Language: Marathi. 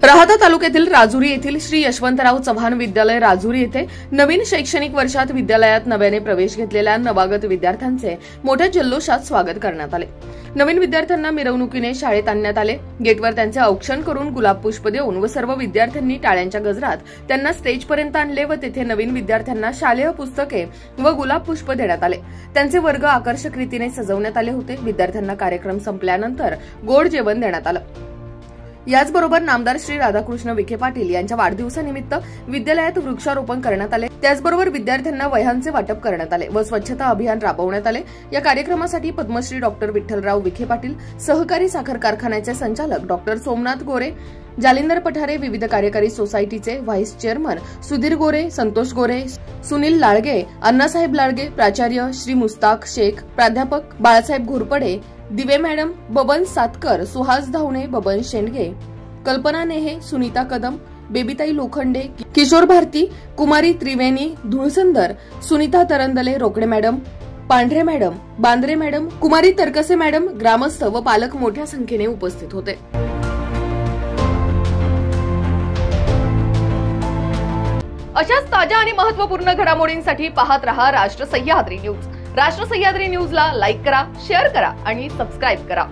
राहाता तालुक्यातील राजुरी येथील श्री यशवंतराव चव्हाण विद्यालय राजुरी येथे नवीन शैक्षणिक वर्षात विद्यालयात नव्याने प्रवेश घेतलेल्या नवागत विद्यार्थ्यांचे मोठ्या जल्लोषात स्वागत करण्यात आले। नवीन विद्यार्थ्यांना मिरवणुकीने शाळेत आणण्यात आले। गेटवर त्यांचे औक्षण करून गुलाब पुष्प देऊन व सर्व विद्यार्थ्यांनी टाळ्यांच्या गजरात त्यांना स्टेजपर्यंत आणले व तेथे नवीन विद्यार्थ्यांना शालेय पुस्तके व गुलाब पुष्प देण्यात आले। त्यांचे वर्ग आकर्षक रीतीने सजवण्यात आले होते। विद्यार्थ्यांना कार्यक्रम संपल्यानंतर गोड जेवण देण्यात आलं। याचबरोबर नामदार श्री राधाकृष्ण विखे पाटील यांच्या वाढदिवसानिमित्त विद्यालयात वृक्षारोपण करण्यात आले। त्याचबरोबर विद्यार्थ्यांना वह्यांचे वाटप करण्यात आले व स्वच्छता अभियान राबवण्यात आले। या कार्यक्रमासाठी पद्मश्री डॉक्टर विठ्ठलराव विखे पाटील, सहकारी साखर कारखान्याचे संचालक डॉक्टर सोमनाथ गोरे, जालिंदर पठारे, विविध कार्यकारी सोसायटीचे व्हाईस चेअरमन सुधीर गोरे, संतोष गोरे, सुनील लाळगे, अण्णासाहेब लाळगे, प्राचार्य श्री मुस्ताक शेख, प्राध्यापक बाळासाहेब घोरपडे, दिवे मॅडम, बबन सातकर, सुहास धावणे, बबन शेंडगे, कल्पना नेहे, सुनीता कदम, बेबीताई लोखंडे, किशोर भारती, कुमारी त्रिवेणी धुळसंदर, सुनीता तरंदले, रोकडे मॅडम, पांढरे मॅडम, बांद्रे मॅडम, कुमारी तरकसे मॅडम, ग्रामस्थ व पालक मोठ्या संख्येने उपस्थित होते। अशाच ताज्या आणि महत्त्वपूर्ण घडामोडींसाठी पाहत रहा राष्ट्र सह्याद्री न्यूज। राष्ट्र सह्याद्री न्यूजला लाईक करा, शेअर करा आणि सबस्क्राइब करा।